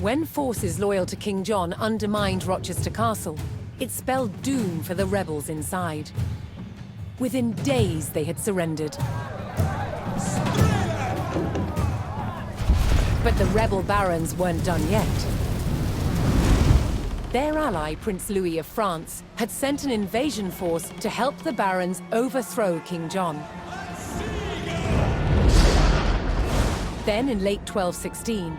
When forces loyal to King John undermined Rochester Castle, it spelled doom for the rebels inside. Within days, they had surrendered. But the rebel barons weren't done yet. Their ally, Prince Louis of France, had sent an invasion force to help the barons overthrow King John. Then, in late 1216,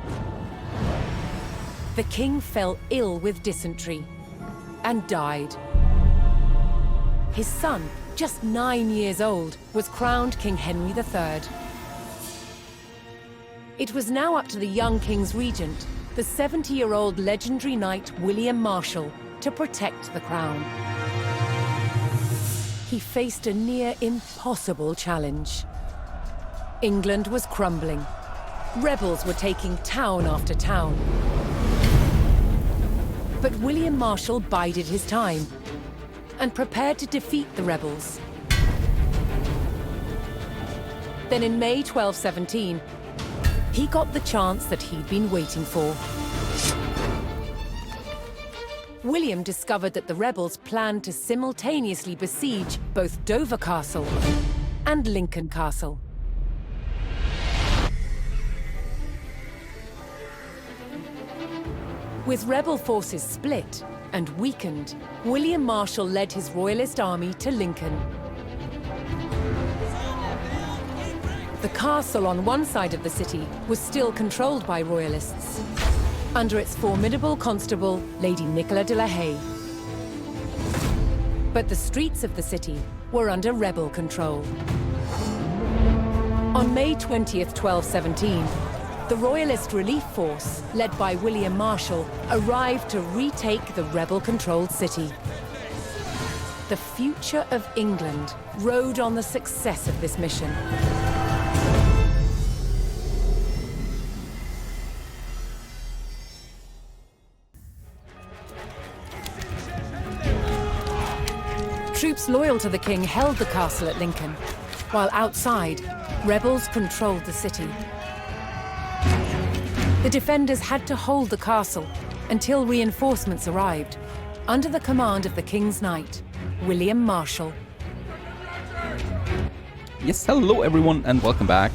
the king fell ill with dysentery and died. His son, just 9 years old, was crowned King Henry III. It was now up to the young king's regent, the 70-year-old legendary knight William Marshal, to protect the crown. He faced a near impossible challenge. England was crumbling. Rebels were taking town after town. But William Marshal bided his time and prepared to defeat the rebels. Then in May 1217, he got the chance that he'd been waiting for. William discovered that the rebels planned to simultaneously besiege both Dover Castle and Lincoln Castle. With rebel forces split and weakened, William Marshal led his royalist army to Lincoln. The castle on one side of the city was still controlled by royalists, under its formidable constable, Lady Nicola de la Haye. But the streets of the city were under rebel control. On May 20th, 1217, the Royalist Relief Force, led by William Marshal, arrived to retake the rebel-controlled city. The future of England rode on the success of this mission. Troops loyal to the king held the castle at Lincoln, while outside, rebels controlled the city. The defenders had to hold the castle until reinforcements arrived, under the command of the king's knight, William Marshal. Yes, hello everyone and welcome back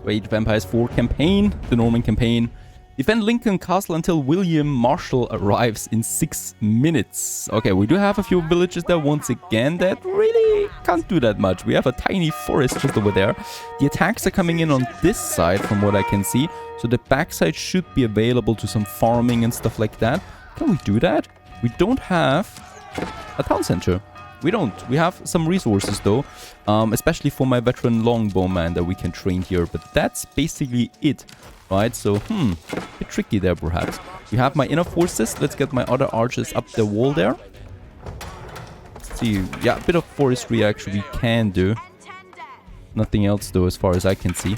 to Age of Empires 4 campaign, the Norman campaign. Defend Lincoln Castle until William Marshal arrives in 6 minutes. Okay, we do have a few villages there once again that really can't do that much. We have a tiny forest just over there. The attacks are coming in on this side from what I can see. So the backside should be available to some farming and stuff like that. Can we do that? We don't have a town center. We don't. We have some resources though, especially for my veteran longbowman that we can train here. But that's basically it. Right, so, a bit tricky there perhaps. We have my inner forces. Let's get my other archers up the wall there. Let's see, yeah, a bit of forestry actually can do. Nothing else though as far as I can see.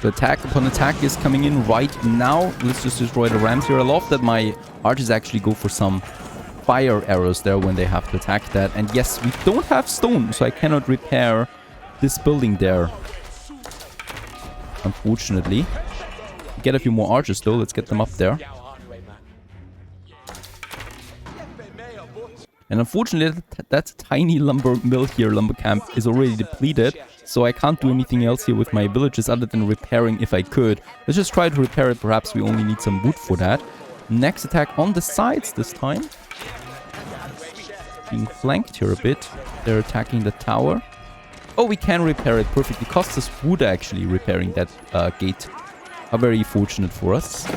The attack upon attack is coming in right now. Let's just destroy the rams here. I love that my archers actually go for some fire arrows there when they have to attack that. And yes, we don't have stone, so I cannot repair this building there, unfortunately. Get a few more archers though. Let's get them up there. And unfortunately, that tiny lumber mill here, lumber camp, is already depleted. So I can't do anything else here with my villages other than repairing if I could. Let's just try to repair it. Perhaps we only need some wood for that. Next attack on the sides this time. Being flanked here a bit. They're attacking the tower. Oh, we can repair it perfectly. It costs us wood actually repairing that gate. How very fortunate for us.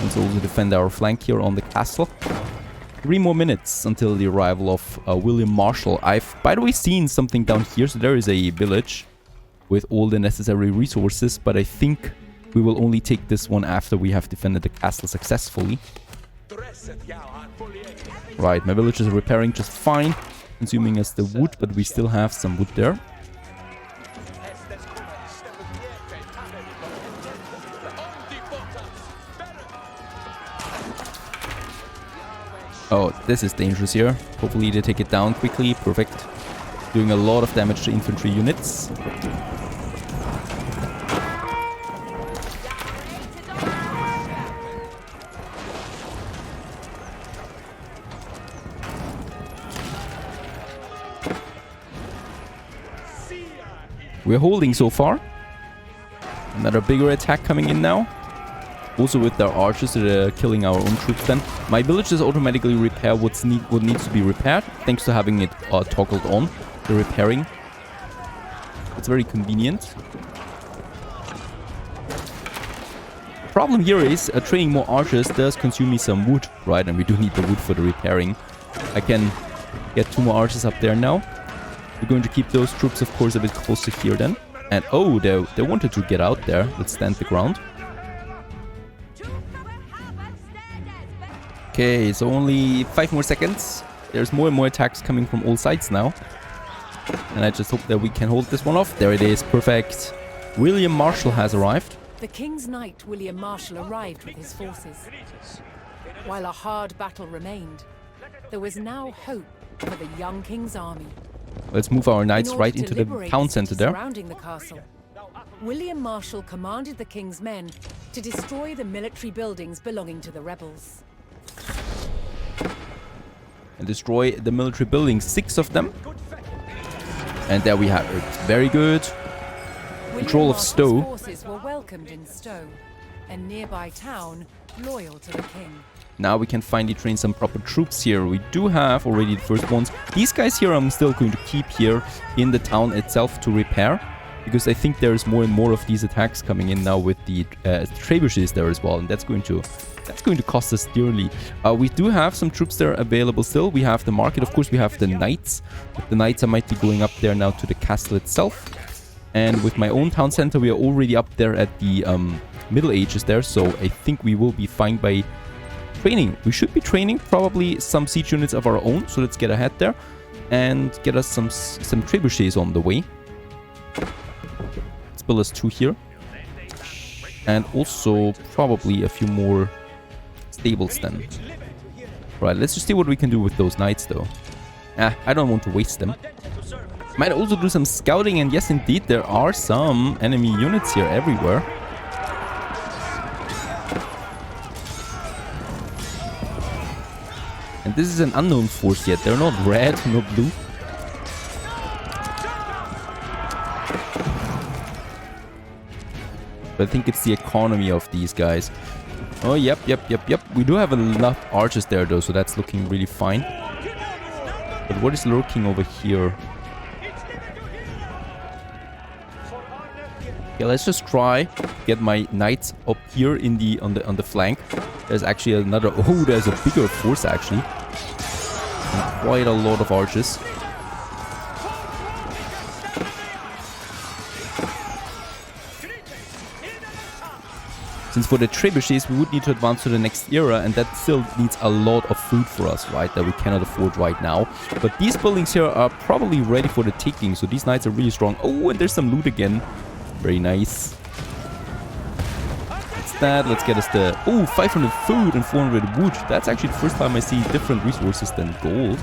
Let's also defend our flank here on the castle. 3 more minutes until the arrival of William Marshal. I've, by the way, seen something down here. So there is a village with all the necessary resources. But I think we will only take this one after we have defended the castle successfully. Right, my villagers are repairing just fine, consuming us the wood, but we still have some wood there. Oh, this is dangerous here. Hopefully they take it down quickly. Perfect. doing a lot of damage to infantry units. We're holding so far. Another bigger attack coming in now. Also with their archers that are killing our own troops then. My villages automatically repair what needs to be repaired, thanks to having it toggled on, the repairing. It's very convenient. Problem here is training more archers does consume me some wood, right? And we do need the wood for the repairing. I can get 2 more archers up there now. We're going to keep those troops, of course, a bit closer here then. And oh, they wanted to get out there. Let's stand the ground. Okay, so only 5 more seconds. There's more and more attacks coming from all sides now. And I just hope that we can hold this one off. There it is, perfect. William Marshall has arrived. The King's Knight William Marshall arrived with his forces. While a hard battle remained, there was now hope for the young King's army. Let's move our knights right into the town center there. Surrounding the castle, William Marshall commanded the King's men to destroy the military buildings belonging to the rebels. And destroy the military buildings, 6 of them. And there we have it. Very good. Control of Stowe. Forces were welcomed in Stowe, a nearby town loyal to the king. Now we can finally train some proper troops here. We do have already the first ones. These guys here I'm still going to keep here in the town itself to repair, because I think there's more and more of these attacks coming in now with the trebuchets there as well, and that's going to cost us dearly. We do have some troops there available still. We have the market, of course. We have the knights. With the knights, I might be going up there now to the castle itself. And with my own town center, we are already up there at the Middle Ages there. So I think we will be fine by training. We should be training probably some siege units of our own. So let's get ahead there and get us some trebuchets on the way. Let's build us 2 here. And also probably a few more stables then. Right, let's just see what we can do with those knights though. I don't want to waste them. Might also do some scouting, and yes indeed there are some enemy units here everywhere. And this is an unknown force yet. They're not red, not blue. But I think it's the economy of these guys. Oh, yep. We do have enough archers there, though, so that's looking really fine. But what is lurking over here? Yeah, let's just try get my knights up here in the on the flank. There's actually another. Oh, there's a bigger force actually. And quite a lot of archers. Since for the trebuchets we would need to advance to the next era, and that still needs a lot of food for us, right? That we cannot afford right now. But these buildings here are probably ready for the taking, so these knights are really strong. Oh, and there's some loot again. Very nice. What's that? Let's get us the... Oh, 500 food and 400 wood. That's actually the first time I see different resources than gold.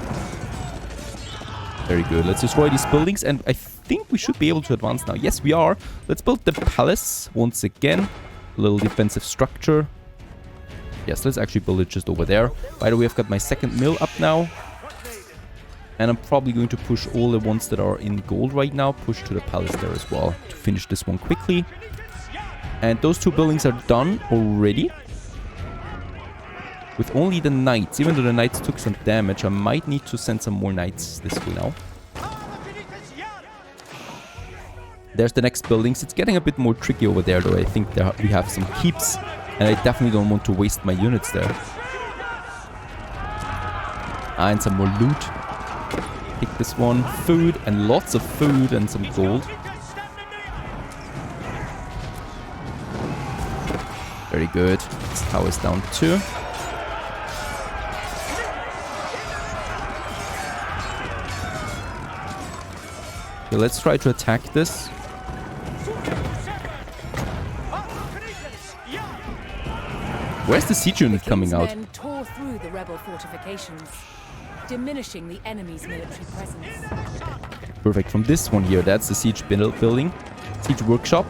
Very good. Let's destroy these buildings, and I think we should be able to advance now. Yes, we are. Let's build the palace once again. A little defensive structure. Yes, let's actually build it just over there. By the way, I've got my second mill up now. And I'm probably going to push all the ones that are in gold right now, push to the palace there as well, to finish this one quickly. And those 2 buildings are done already. With only the knights, even though the knights took some damage, I might need to send some more knights this way now. There's the next buildings. It's getting a bit more tricky over there though. I think we have some keeps, and I definitely don't want to waste my units there. And some more loot. Take this one. Food, and lots of food and some gold. Very good. This tower is down too. Okay, let's try to attack this. Where's the siege unit coming out? Men tore through the rebel fortifications, diminishing the enemy's military presence. Perfect. From this one here, that's the siege building, siege workshop.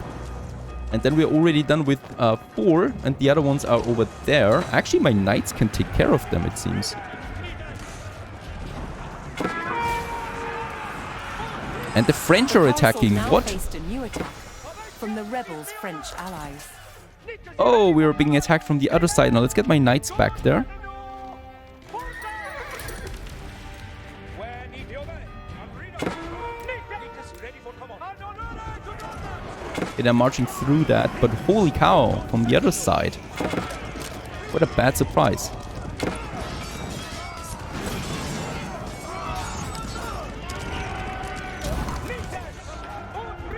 And then we're already done with 4, and the other ones are over there. Actually, my knights can take care of them, it seems. And the French are attacking. What? A new attack from the rebels' French allies. Oh, we are being attacked from the other side. Now let's get my knights back there. Okay, they're marching through that, but holy cow, from the other side. What a bad surprise.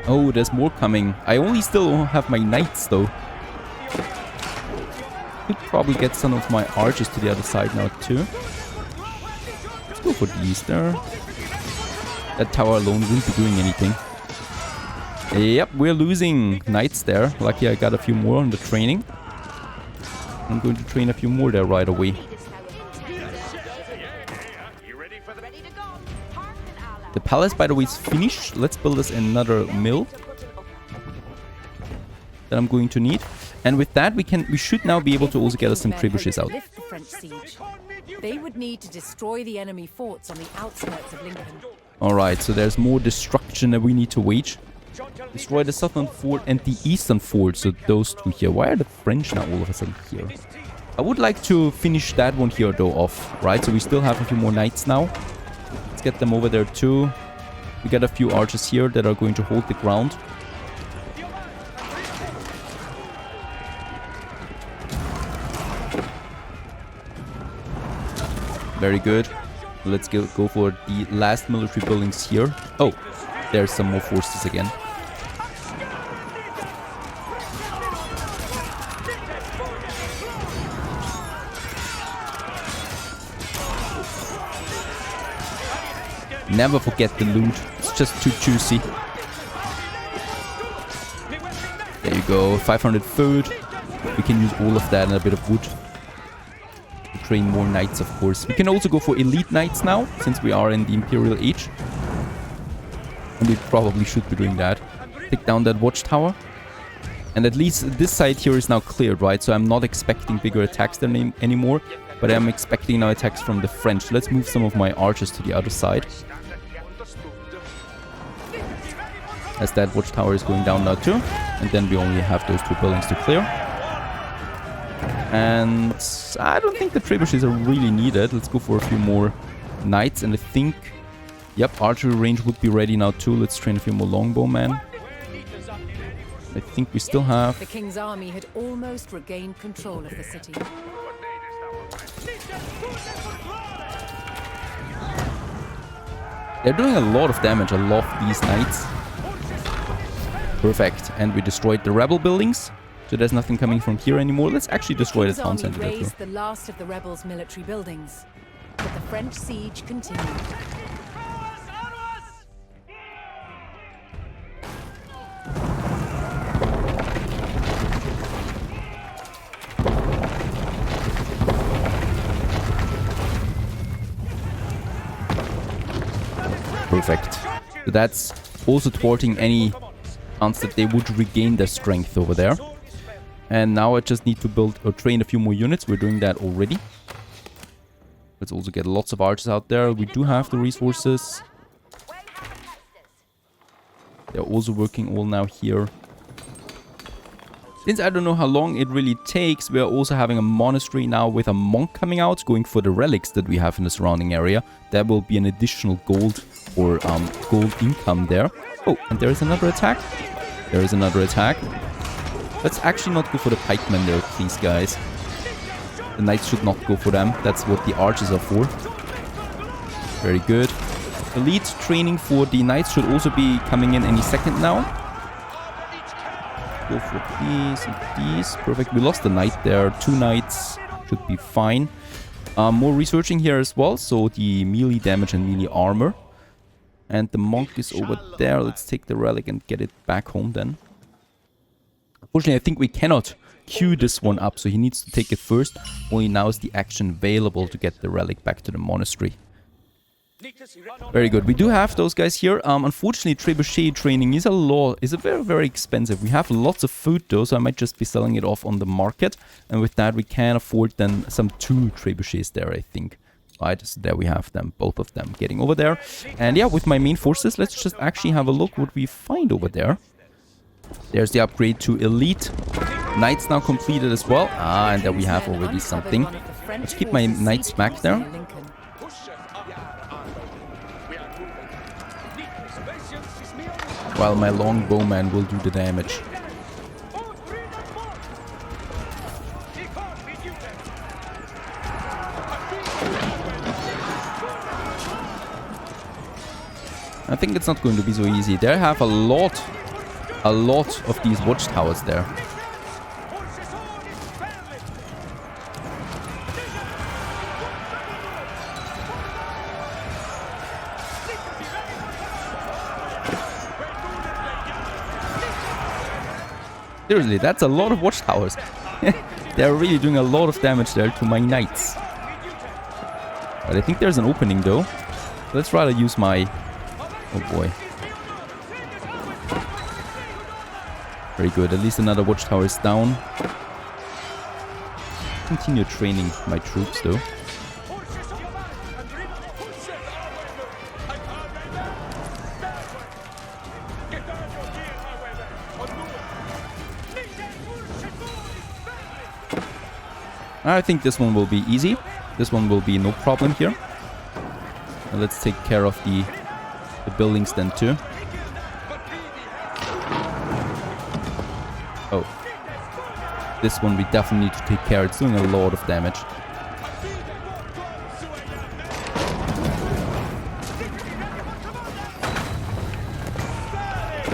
Oh, there's more coming. I only still have my knights though. Could probably get some of my archers to the other side now too. Let's go for these there. That tower alone won't be doing anything. Yep, we're losing knights there. Lucky I got a few more on the training. I'm going to train a few more there right away. The palace, by the way, is finished. Let's build us another mill that I'm going to need. And with that, we should now be able to also get us some trebuchets out. Lift the French siege. They would need to destroy the enemy forts on the outskirts of Lincoln. Alright, so there's more destruction that we need to wage. Destroy the southern fort and the eastern fort, so those two here. Why are the French now all of a sudden here? I would like to finish that one here though off, right? So we still have a few more knights now. Let's get them over there too. We got a few archers here that are going to hold the ground. Very good. Let's go for the last military buildings here. Oh, there's some more forces again. Never forget the loot. It's just too juicy. There you go. 500 food. We can use all of that and a bit of wood. To train more knights, of course. We can also go for elite knights now, since we are in the Imperial Age. And we probably should be doing that. Take down that watchtower. And at least this side here is now cleared, right? So I'm not expecting bigger attacks there anymore. But I'm expecting now attacks from the French. Let's move some of my archers to the other side. As that watchtower is going down now too. And then we only have those 2 buildings to clear. And I don't think the trebuchets are really needed. Let's go for a few more knights. And I think, yep, archery range would be ready now too. Let's train a few more longbowmen. I think we still have... The king's army had almost regained control of the city. They're doing a lot of damage. I love these knights. Perfect. And we destroyed the rebel buildings. So there's nothing coming from here anymore. Let's actually destroy the town center. Raised the last of the rebels' military buildings, but the French siege continued. Perfect. So that's also thwarting any chance that they would regain their strength over there. And now I just need to build or train a few more units. We're doing that already. Let's also get lots of archers out there. We do have the resources. They're also working all now here. Since I don't know how long it really takes, we're also having a monastery now with a monk coming out, going for the relics that we have in the surrounding area. That will be an additional gold or gold income there. Oh, and there is another attack. There is another attack. Let's actually not go for the pikemen there, please, guys. The knights should not go for them. That's what the archers are for. Very good. Elite training for the knights should also be coming in any second now. Go for these and these. Perfect. We lost the knight there. 2 knights should be fine. More researching here as well. So the melee damage and melee armor. And the monk is over there. Let's take the relic and get it back home then. Unfortunately, I think we cannot queue this one up. So he needs to take it first. Only now is the action available to get the relic back to the monastery. Very good. We do have those guys here. Unfortunately, trebuchet training is very, very expensive. We have lots of food though, so I might just be selling it off on the market. And with that, we can afford then some 2 trebuchets there, I think. Right, so there we have them, both of them getting over there. And yeah, with my main forces, let's just actually have a look what we find over there. There's the upgrade to elite. Knights now completed as well. Ah, and there we have already something. Let's keep my knights back there. While my longbowman will do the damage. I think it's not going to be so easy. They have a lot of these watchtowers there. Seriously, that's a lot of watchtowers. They're really doing a lot of damage there to my knights. But I think there's an opening though. Let's rather use my... Oh boy. Very good. At least another watchtower is down. Continue training my troops though. I think this one will be easy. This one will be no problem here. And let's take care of the buildings then too. Oh. This one we definitely need to take care. It's doing a lot of damage.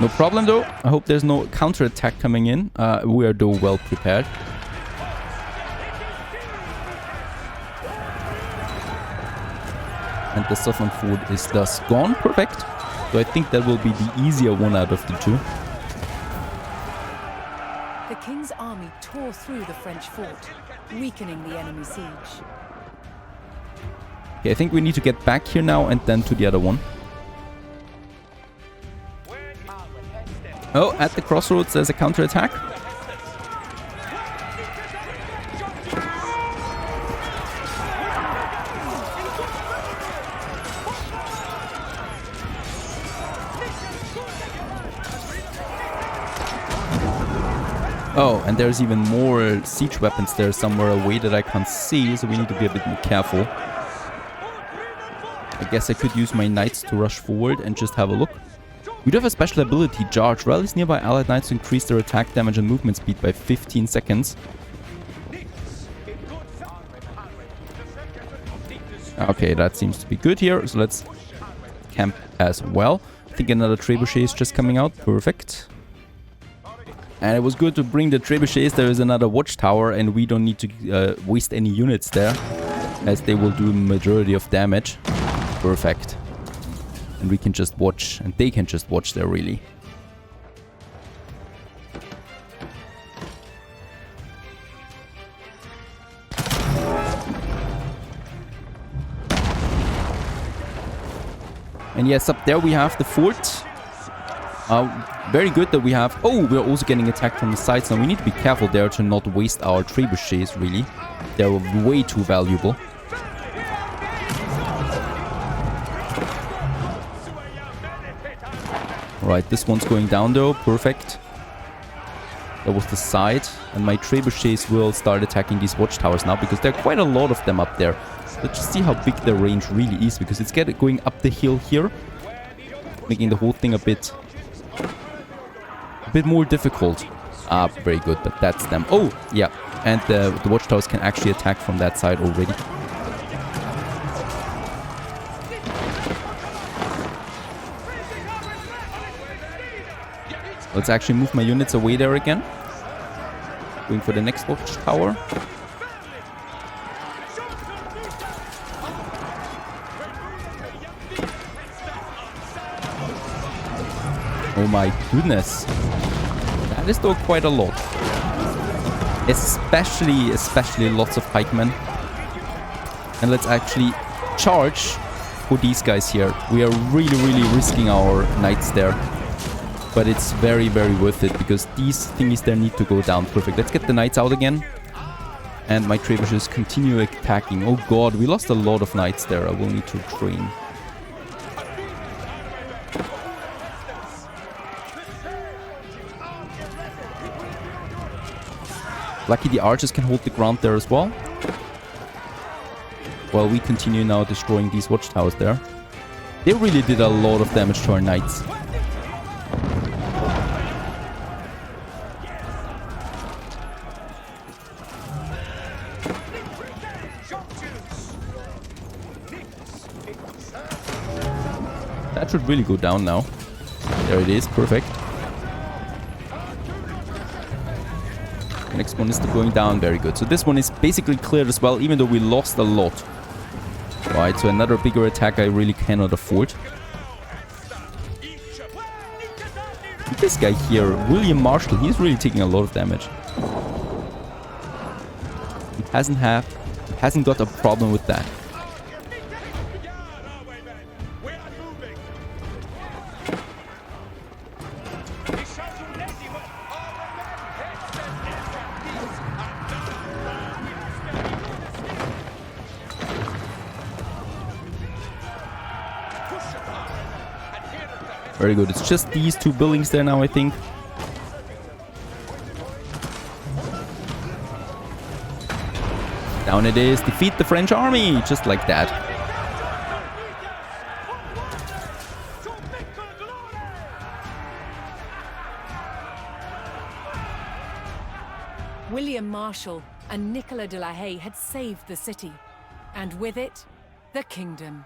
No problem though. I hope there's no counterattack coming in. We are though well prepared. And the southern fort is thus gone. Perfect. So I think that will be the easier one out of the 2. The king's army tore through the French fort, weakening the enemy siege. Okay, I think we need to get back here now and then to the other one. Oh, at the crossroads there's a counterattack. Oh, and there's even more siege weapons there somewhere away that I can't see, so we need to be a bit more careful. I guess I could use my knights to rush forward and just have a look. We do have a special ability, Charge. Rallies nearby allied knights to increase their attack damage and movement speed by 15 seconds. Okay, that seems to be good here, so let's camp as well. I think another trebuchet is just coming out. Perfect. And it was good to bring the trebuchets. There is another watchtower and we don't need to waste any units there, as they will do majority of damage. Perfect. And we can just watch, and they can just watch there really. And yes, up there we have the fort. Very good that we have... Oh, we're also getting attacked from the sides. Now we need to be careful there to not waste our trebuchets, really. They're way too valuable. Alright, this one's going down though. Perfect. That was the side. And my trebuchets will start attacking these watchtowers now, because there are quite a lot of them up there. Let's just see how big the range really is, because it's going up the hill here, making the whole thing a bit more difficult. Ah, very good, but that's them. Oh, yeah. And the watchtowers can actually attack from that side already. Let's actually move my units away there again. Going for the next watchtower. Oh my goodness. That is though quite a lot. Especially lots of pikemen. And let's actually charge for these guys here. We are really, really risking our knights there. But it's very, very worth it because these thingies there need to go down. Perfect. Let's get the knights out again. And my trebuchets continue attacking. Oh god, we lost a lot of knights there. I will need to train. Lucky the archers can hold the ground there as well. While we continue now destroying these watchtowers there. They really did a lot of damage to our knights. That should really go down now. There it is, perfect. The next one is still going down, very good. So this one is basically cleared as well, even though we lost a lot. Right, so another bigger attack I really cannot afford. This guy here, William Marshall, he's really taking a lot of damage. He hasn't got a problem with that. Very good. It's just these two buildings there now, I think. Down it is. Defeat the French army. Just like that. William Marshall and Nicolas de la Haye had saved the city, and with it, the kingdom.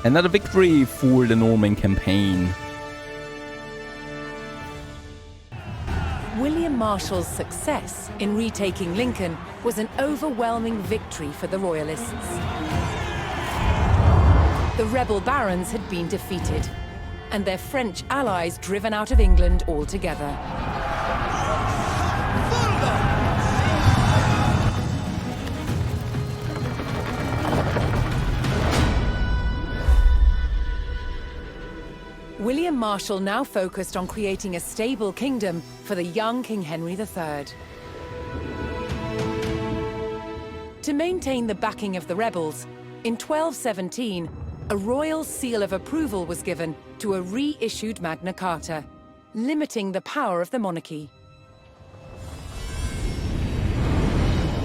Another victory for the Norman campaign. William Marshall's success in retaking Lincoln was an overwhelming victory for the Royalists. The rebel barons had been defeated, and their French allies driven out of England altogether. William Marshall now focused on creating a stable kingdom for the young King Henry III. To maintain the backing of the rebels, in 1217, a royal seal of approval was given to a reissued Magna Carta, limiting the power of the monarchy.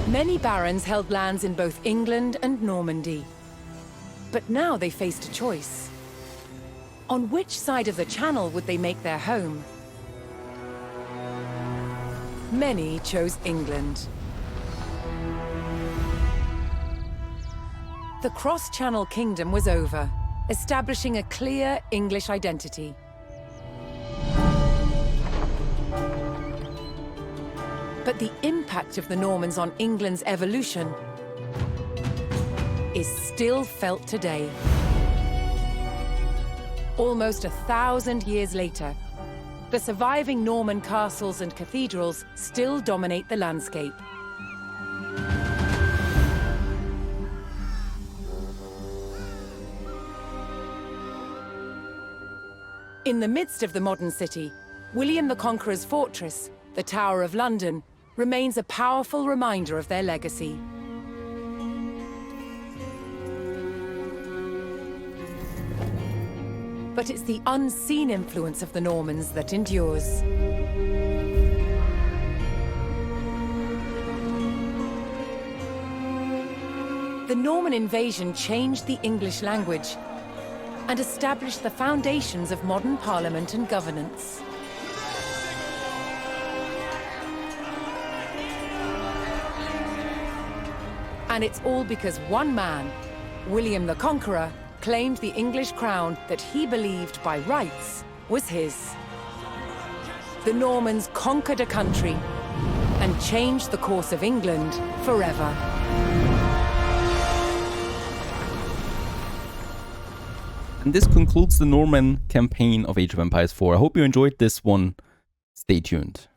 Many barons held lands in both England and Normandy. But now they faced a choice. On which side of the Channel would they make their home? Many chose England. The cross-Channel kingdom was over, establishing a clear English identity. But the impact of the Normans on England's evolution is still felt today. Almost 1,000 years later, the surviving Norman castles and cathedrals still dominate the landscape. In the midst of the modern city, William the Conqueror's fortress, the Tower of London, remains a powerful reminder of their legacy. But it's the unseen influence of the Normans that endures. The Norman invasion changed the English language and established the foundations of modern parliament and governance. And it's all because one man, William the Conqueror, claimed the English crown that he believed by rights was his. The Normans conquered a country and changed the course of England forever. And this concludes the Norman campaign of Age of Empires 4. I hope you enjoyed this one. Stay tuned.